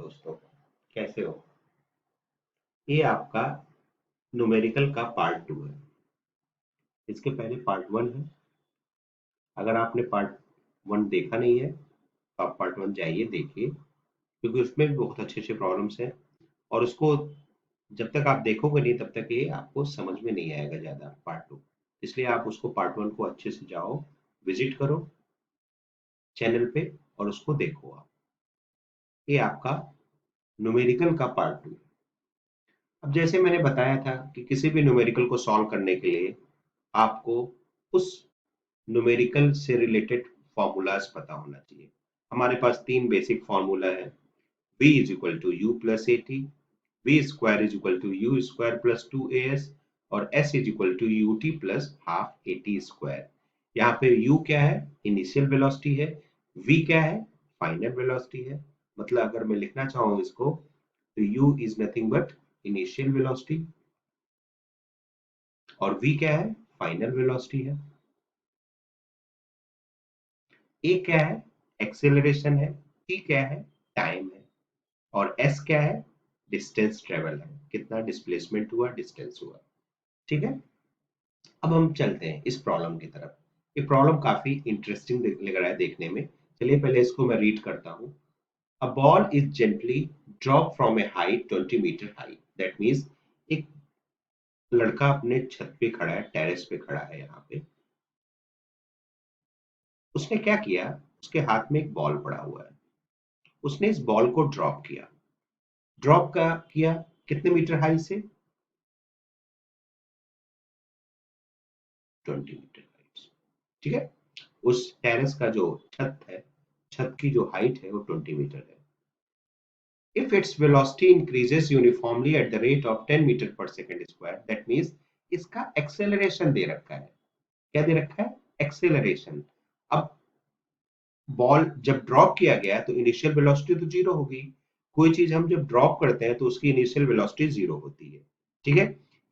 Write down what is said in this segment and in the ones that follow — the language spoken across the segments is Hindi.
दोस्तों, कैसे हो? ये आपका न्यूमेरिकल का पार्ट 2 है। इसके पहले पार्ट 1 है। अगर आपने पार्ट 1 देखा नहीं है तो आप पार्ट 1 जाइए, देखिए, क्योंकि उसमें भी बहुत अच्छे अच्छे प्रॉब्लम्स हैं। और उसको जब तक आप देखोगे नहीं तब तक ये आपको समझ में नहीं आएगा ज़्यादा पार्ट 2। इसलिए आप उसको पार्ट 1 को अच्छे से जाओ, विजिट करो चैनल पे और उसको देखो आप। ये आपका न्यूमेरिकल का पार्ट 2। अब जैसे मैंने बताया था कि किसी भी न्यूमेरिकल को सॉल्व करने के लिए आपको उस न्यूमेरिकल से रिलेटेड फॉर्मूलाज पता होना चाहिए। हमारे पास 3 बेसिक फॉर्मूला है। v is equal to u plus a t, v square is equal to u square plus 2as और s is equal to u t plus half a t square. यहाँ पे u क्या है? इनिशियल वेलोसिटी है। v क्या है? फाइनल वेलोसिटी है। मतलब अगर मैं लिखना चाहूँ इसको तो u is nothing but initial velocity और v क्या है? फाइनल वेलोसिटी है। ए क्या है? एक्सेलरेशन है। टी क्या है? टाइम है। और एस क्या है? डिस्टेंस ट्रेवल है, कितना डिस्प्लेसमेंट हुआ, डिस्टेंस हुआ। ठीक है। अब हम चलते हैं इस प्रॉब्लम की तरफ। ये प्रॉब्लम काफी इंटरेस्टिंग लग रहा है देखने में। चलिए पहले इसको मैं रीड करता हूँ। A ball is gently drop from a height 20 metre high. That means एक लड़का अपने छत पे खड़ा है, टेरेस पे खड़ा है। यहाँ पे उसने क्या किया? उसके हाथ में एक बॉल पड़ा हुआ है। उसने इस बॉल को ड्रॉप किया। ड्रॉप का किया कितने मीटर हाई से? 20 मीटर हाइट से। ठीक है। उस टेरेस का जो छत है, छत की जो हाइट है वो 20 मीटर है। If its velocity increases uniformly at the rate of 10 metre per second square, that means इसका एक्सेलरेशन दे रखा है। क्या दे रखा है? एक्सेलरेशन। अब बॉल जब ड्रॉप किया गया तो इनिशियल वेलोसिटी तो जीरो होगी। कोई चीज हम जब ड्रॉप करते हैं तो उसकी इनिशियल वेलोसिटी जीरो होती है। ठीक है।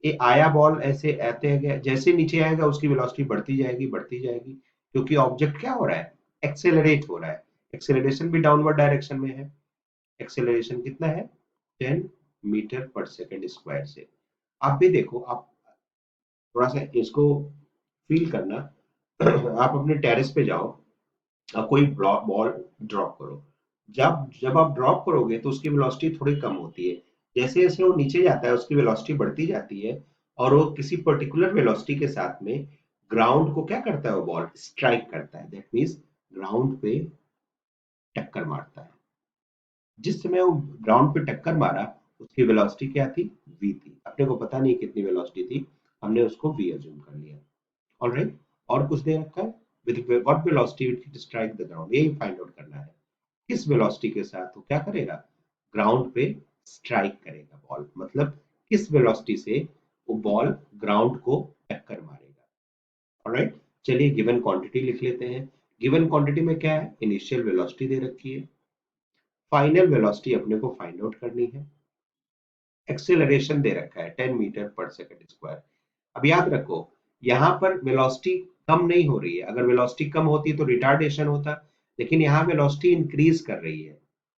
ये आया बॉल ऐसे आते हैं, जैसे नीचे आएगा उसकी वेलोसिटी बढ़ती जाएगी बढ़ती जाएगी, क्योंकि ऑब्जेक्ट क्या हो रहा है? एक्सेलरेट हो रहा है। एक्सेलरेशन भी डाउनवर्ड डायरेक्शन में है। एक्सेलरेशन कितना है? 10 मीटर पर सेकेंड स्क्वायर से। आप भी देखो, आप थोड़ा सा इसको फील करना। आप अपने टेरेस पे जाओ और कोई बॉल ड्रॉप करो। जब जब आप ड्रॉप करोगे तो उसकी वेलोसिटी थोड़ी कम होती है। जैसे जैसे वो नीचे जाता है उसकी वेलोसिटी बढ़ती जाती है और वो किसी पर्टिकुलर वेलोसिटी के साथ में ग्राउंड को क्या करता है? वो बॉल स्ट्राइक करता है। दैट मीन्स ग्राउंड पे टक्कर मारता है। जिस समय वो ग्राउंड पे टक्कर मारा उसकी वेलोसिटी क्या थी? v थी। अपने को पता नहीं कितनी वेलोसिटी थी, हमने उसको v अज्यूम कर लिया। ऑलराइट। और कुछ दे रखा है, with what velocity it strike the ground, यही फाइंड आउट करना है। किस वेलोसिटी के साथ वो क्या करेगा? ग्राउंड पे स्ट्राइक करेगा बॉल, मतलब किस वेलोसिटी से वो बॉल ग्राउंड को टक्कर मारेगा। ऑलराइट। चलिए गिवन क्वांटिटी लिख लेते हैं। गिवन क्वांटिटी में क्या है? इनिशियल वेलोसिटी दे रखी है। फाइनल वेलोसिटी अपने को फाइंड आउट करनी है। एक्सेलरेशन दे रखा है 10 मीटर पर सेकंड स्क्वायर। अब याद रखो, यहाँ पर वेलोसिटी कम नहीं हो रही है। अगर वेलोसिटी कम होती तो रिटार्डेशन होता, लेकिन यहाँ वेलोसिटी इंक्रीज कर रही है।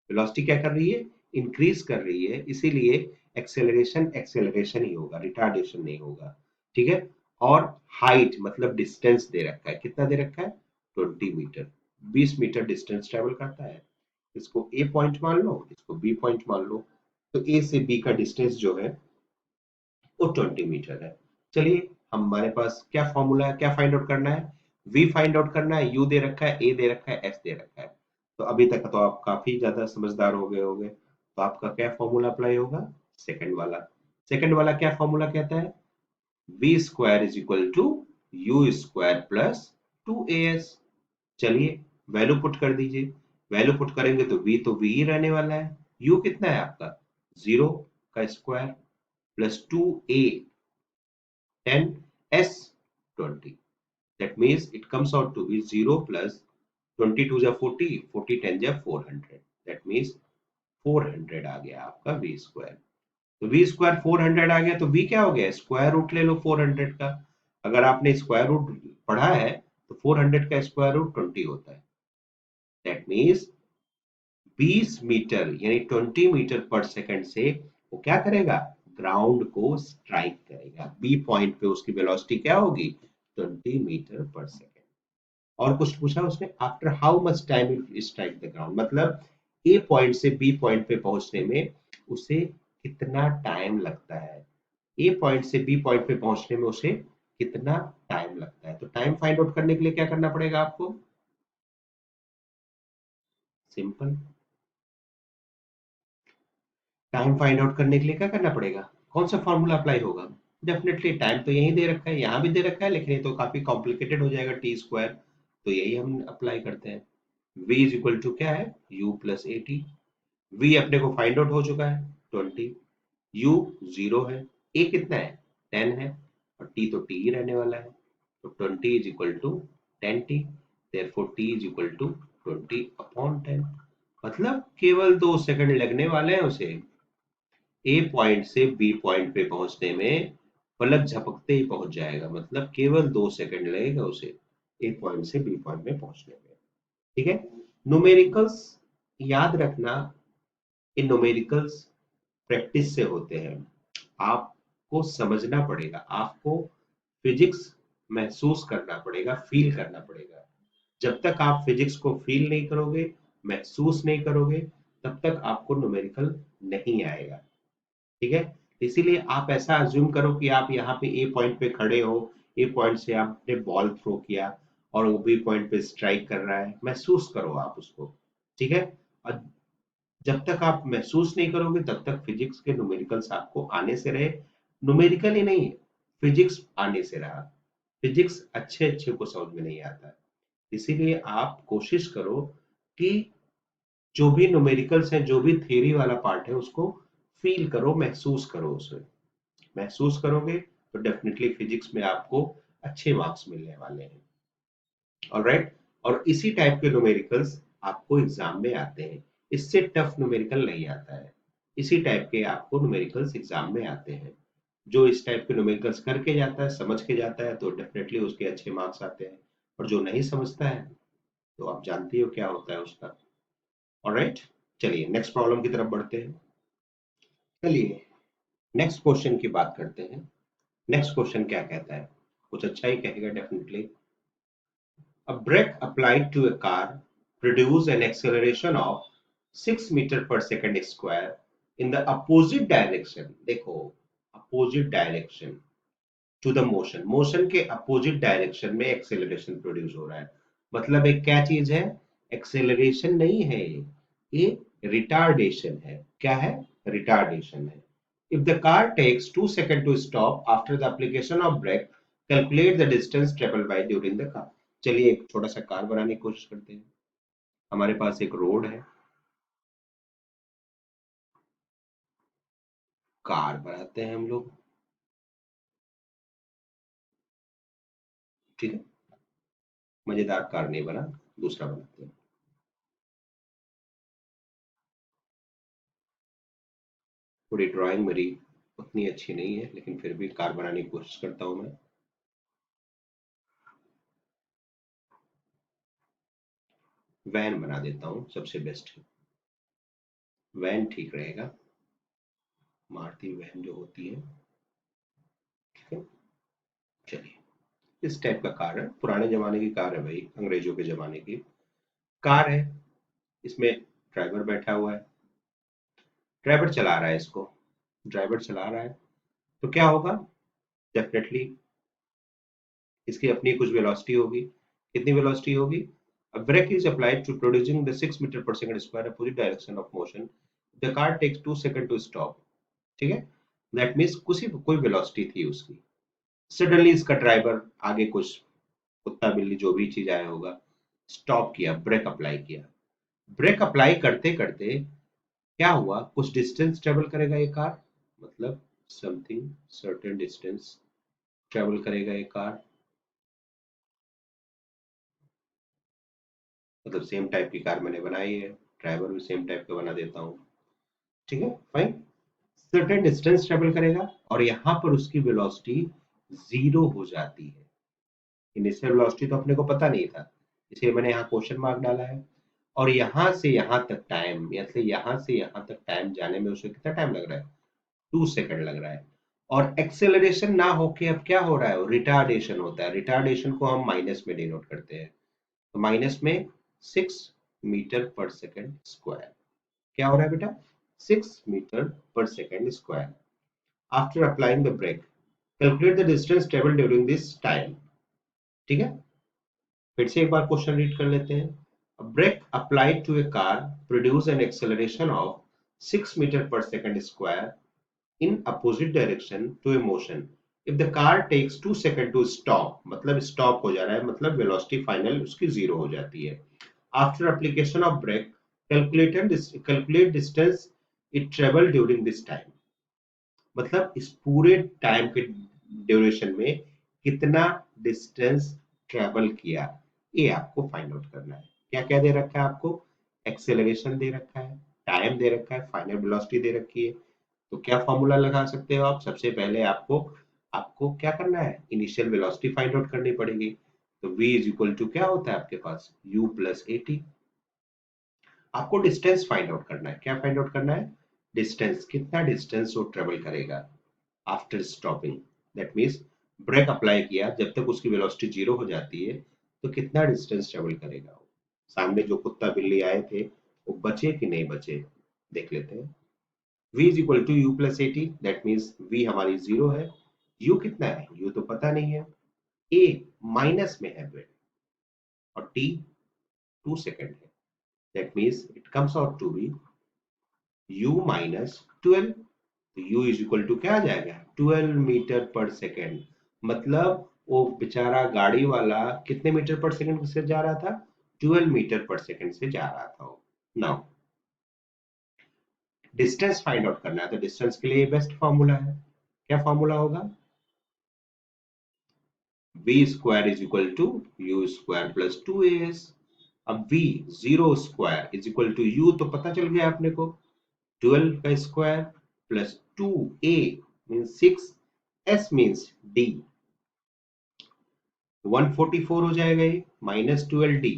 वेलोसिटी क्या कर रही है? इंक्रीज कर रही है, इसीलिए एक्सेलरेशन एक्सेलरेशन ही होगा, रिटार्डेशन नहीं होगा। ठीक है। और हाइट मतलब डिस्टेंस दे रखा है। कितना दे रखा है? 20 मीटर। 20 मीटर डिस्टेंस ट्रेवल करता है। इसको ए पॉइंट मान लो, इसको बी पॉइंट मान लो। तो ए से बी का डिस्टेंस जो है वो 20 मीटर है। चलिए हमारे पास क्या फॉर्मूला है, क्या फाइंड आउट करना है? v फाइंड आउट करना है। u दे रखा है, a दे रखा है, s दे रखा है। तो अभी तक तो आप काफी ज्यादा समझदार हो गए होंगे। तो आपका क्या फॉर्मूला अप्लाई होगा? सेकंड वाला। सेकंड वाला क्या फॉर्मूला कहता है? v square is equal to u square plus 2as। चलिए वैल्यू पुट कर दीजिए। वैल्यू पुट करेंगे तो v तो v ही रहने वाला है। u कितना है आपका? 0 का square plus 2a 10 s 20। That means it comes out to be 0 plus 22 जा 40, 40 10 जा 400। That means 400 आ गया आपका v स्क्वायर। तो v स्क्वायर 400 आ गया तो v क्या हो गया? स्क्वायर रूट ले लो 400 का। अगर आपने स्क्वायर रूट पढ़ा है तो 400 का स्क्वायर रूट 20 होता है। दैट मीन्स 20 मीटर यानी 20 मीटर पर सेकंड से वो क्या करेगा, ग्राउंड को स्ट्राइक करेगा। बी पॉइंट पे उसकी वेलोसिटी क्या होगी, 20 मीटर पर सेकंड। और कुछ पूछा उसने, after how much time it strike the ground, मतलब ए पॉइंट से बी पॉइंट पे पहुंचने में उसे कितना टाइम लगता है, ए पॉइंट से बी पॉइंट पे पहुंचने में उसे कितना टाइम लगता है। तो टाइम फाइंड आउट करने के लिए क्या करना पड़ेगा आपको, सिंपल, टाइम फाइंड आउट करने के लिए क्या करना पड़ेगा, कौन सा फॉर्मूला अप्लाई होगा, डेफिनेटली टाइम तो यही दे रखा है, यहाँ भी दे रखा है, लेकिन ये तो काफी कॉम्प्लिकेटेड हो जाएगा, टी स्क्वायर, तो यही हम अप्लाई करते हैं। v इज इक्वल टू क्या है, u plus a T. v अपने को फाइंड आउट हो चुका है 20, u 0 है, a कितना है 10 है, और t तो t ही रहने वाला है, तो 20 is equal to 10t, therefore t is equal to 20 upon 10। मतलब केवल 2 सेकंड लगने वाले हैं उसे ए पॉइंट से बी पॉइंट पे पहुंचने में, पलक झपकते ही पहुंच जाएगा, मतलब केवल 2 सेकंड लगेगा उसे ए पॉइंट से बी पॉइंट में पहुंचने में। ठीक है, न्यूमेरिकल्स याद रखना, इन न्यूमेरिकल्स प्रैक्टिस से होते हैं, आपको समझना पड़ेगा, आपको फिजिक्स महसूस करना पड़ेगा, फील करना पड़ेगा। जब तक आप फिजिक्स को फील नहीं करोगे, महसूस नहीं करोगे, तब तक आपको न्यूमेरिकल नहीं आएगा। ठीक है, इसीलिए आप ऐसा अज्यूम करो कि आप यहाँ पे ए पॉइंट पे खड़े हो, ए पॉइंट से आपने बॉल थ्रो किया और वो बी पॉइंट पे स्ट्राइक कर रहा है, महसूस करो आप उसको। ठीक है, और जब तक आप महसूस नहीं करोगे तब तक फिजिक्स के न्यूमेरिकल्स आपको आने से रहे, न्यूमेरिकल ही नहीं, फिजिक्स आने से रहा। फिजिक्स अच्छे अच्छे को समझ में नहीं आता है, इसीलिए आप कोशिश करो कि जो भी न्यूमेरिकल्स हैं, जो भी थियरी वाला पार्ट है, उसको फील करो, महसूस करो उसे। महसूस करोगे तो डेफिनेटली फिजिक्स में आपको अच्छे मार्क्स मिलने वाले हैं। ऑलराइट, और इसी टाइप के न्यूमेरिकल्स आपको एग्जाम में आते हैं, इससे टफ न्यूमेरिकल नहीं आता है, इसी टाइप के आपको न्यूमेरिकल्स एग्जाम में आते हैं। जो इस टाइप के न्यूमेरिकल्स करके जाता है, समझ के जाता है, तो डेफिनेटली उसके अच्छे मार्क्स आते हैं, और जो नहीं समझता है तो आप जानती हो क्या होता है उसका। ऑलराइट, चलिए नेक्स्ट प्रॉब्लम की तरफ बढ़ते हैं। चलिए नेक्स्ट क्वेश्चन की बात करते हैं। नेक्स्ट क्वेश्चन क्या कहता है, कुछ अच्छा ही कहेगा definitely. A brake applied to a car produces an acceleration of 6 metre per second square in the opposite direction। देखो, opposite direction to the motion, motion के opposite direction में acceleration produce हो रहा है, मतलब एक क्या चीज है, acceleration नहीं है, ये retardation है। क्या है, retardation है। If the car takes 2 seconds to stop after the application of brake, calculate the distance traveled by during the car। चलिए एक छोटा सा कार बनाने की कोशिश करते हैं। हमारे पास एक रोड है, कार बनाते हैं हम लोग। ठीक है, मजेदार कार नहीं बना, दूसरा बनाते हैं। थोड़ी ड्राइंग मेरी उतनी अच्छी नहीं है, लेकिन फिर भी कार बनाने की कोशिश करता हूं मैं। वैन बना देता हूँ, सबसे बेस्ट है, वैन ठीक रहेगा, मारुति वैन जो होती है। ठीक है, चलिए इस टाइप का कार है, पुराने जमाने की कार है भाई, अंग्रेजों के जमाने की कार है। इसमें ड्राइवर बैठा हुआ है, ड्राइवर चला रहा है इसको, ड्राइवर चला रहा है, तो क्या होगा, डेफिनेटली इसकी अपनी कुछ वेलोसिटी होगी। कितनी वेलोसिटी होगी, a brake is applied to producing the 6 meter per second square opposite direction of motion, the car takes 2 seconds to stop। ठीक है, दैट मीन्स कुछ कोई वेलोसिटी थी उसकी, सडनली इसका ड्राइवर आगे कुछ कुत्ता बिल्ली जो भी चीज आया होगा, स्टॉप किया, ब्रेक अप्लाई किया। ब्रेक अप्लाई करते करते क्या हुआ, कुछ डिस्टेंस ट्रेवल करेगा ये कार, मतलब समथिंग सर्टेन डिस्टेंस ट्रेवल करेगा ये कार, मतलब सेम टाइप की कार मैंने बनाई है, ड्राइवर भी सेम टाइप का बना देता हूँ। ठीक है, फाइन, सर्टेन डिस्टेंस ट्रेवल करेगा और यहाँ पर उसकी वेलोसिटी 0 हो जाती है। इनिशियल वेलोसिटी तो अपने को पता नहीं था, इसलिए मैंने यहाँ क्वेश्चन मार्क डाला है। और यहां से यहां तक टाइम, मतलब यहां से यहां तक टाइम जाने में उसे कितना टाइम लग रहा है, 2 सेकंड लग रहा है। और एक्सेलरेशन ना होके अब क्या हो रहा है, रिटार्डेशन होता है। रिटार्डेशन को हम माइनस में डिनोट करते हैं, तो माइनस में 6 मीटर पर सेकंड स्क्वायर। क्या हो रहा है बेटा, 6 मीटर पर second square. After applying the brake, calculate the distance travel during this time. ठीक है, फिर से एक बार क्वेश्चन रीड कर लेते हैं। A brake applied to a car produce an acceleration of 6 meter per second square in opposite direction to a motion. If the car takes 2 seconds to stop, मतलब stop हो जा रहा है, मतलब velocity final उसकी zero हो जाती है। After application of brake, calculate distance it travel during this time. मतलब इस पूरे टाइम के ड्यूरेशन में कितना डिस्टेंस ट्रेवल किया, ये आपको फाइंड आउट करना है। क्या क्या दे रखा है आपको, एक्सेलरेशन दे रखा है, टाइम दे रखा है, फाइनल वेलोसिटी दे रखी है। तो क्या फॉर्मूला लगा सकते हो आप, सबसे पहले आपको आपको क्या करना है, इनिशियल वेलोसिटी फाइंड आउट करनी पड़ेगी। तो v इज इक्वल टू क्या होता है आपके पास, u प्लस ए टी। आपको डिस्टेंस फाइंड आउट करना है, क्या फाइंड आउट करना है, डिस्टेंस, कितना डिस्टेंस वो ट्रेवल करेगा after stopping. That means break apply किया, जब तक उसकी वेलोसिटी जीरो हो जाती है तो कितना डिस्टेंस ट्रेवल करेगा वो। सामने जो कुत्ता बिल्ली आए थे वो बचे कि नहीं बचे, देख लेते हैं। v is equal to u plus a t, that means v हमारी जीरो है, u कितना है, u तो पता नहीं है, a माइनस में है ब्रेक, और t 2 सेकेंड है। That means it comes out to be u minus 12। तो u इज इक्वल टू क्या आ जाएगा, 12 मीटर पर सेकेंड। मतलब वो बेचारा गाड़ी वाला कितने मीटर पर सेकेंड से जा रहा था, 12 मीटर पर सेकेंड से जा रहा था। नाउ डिस्टेंस फाइंड आउट करना है, तो डिस्टेंस के लिए बेस्ट फॉर्मूला है, क्या फॉर्मूला होगा, v square is equal to u square plus 2as। अब v zero square is equal to u तो पता चल गया अपने को, 12 का square plus 2a means 6, s means d, 144 हो जाएगा ये, माइनस 12d,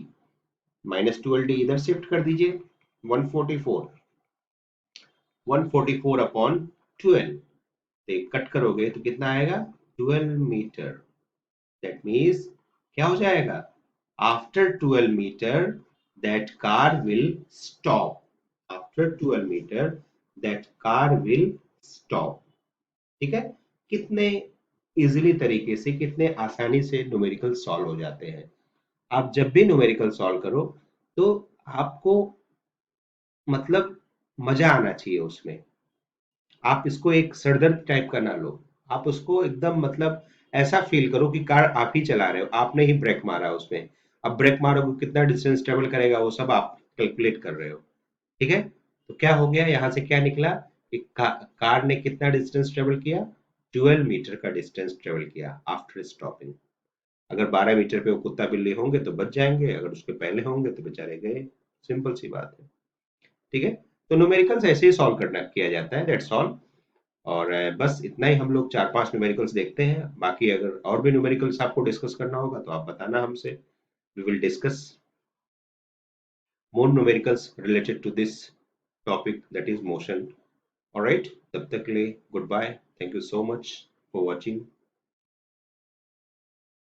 माइनस 12d इधर शिफ्ट कर दीजिए, 144, 144 अपॉन 12, तो कट करोगे तो कितना आएगा, 12 मीटर। दैट मीन्स क्या हो जाएगा, after 12 metre that car will stop, after 12 metre that car will stop. ठीक है, कितने इजीली तरीके से, कितने आसानी से न्यूमेरिकल सॉल्व हो जाते हैं। आप जब भी न्यूमेरिकल सॉल्व करो तो आपको मतलब मजा आना चाहिए उसमें। आप इसको एक सरदर्द टाइप का ना लो, आप उसको एकदम मतलब ऐसा फील करो कि कार आप ही चला रहे हो, आपने ही ब्रेक मारा उसमें। अब ब्रेक मारोगे कितना डिस्टेंस ट्रेवल करेगा वो सब आप कैलकुलेट कर रहे हो। ठीक है, तो क्या हो गया यहाँ से, क्या निकला कि कार ने कितना डिस्टेंस ट्रेवल किया, 12 मीटर का डिस्टेंस ट्रेवल किया आफ्टर स्टॉपिंग। अगर 12 मीटर पे वो कुत्ता बिल्ली होंगे तो बच जाएंगे, अगर उसके पहले होंगे तो बेचारे गए। सिंपल सी बात है। ठीक है, तो न्यूमेरिकल्स ऐसे ही सॉल्व करना किया जाता है, दैट्स ऑल। और बस इतना ही हम लोग 4-5 न्यूमेरिकल्स देखते हैं, बाकी अगर और भी न्यूमेरिकल्स आपको डिस्कस करना होगा तो आप बताना हमसे, we will discuss more numericals related to this topic that is motion. Alright, तब तक के लिए goodbye, thank you so much for watching.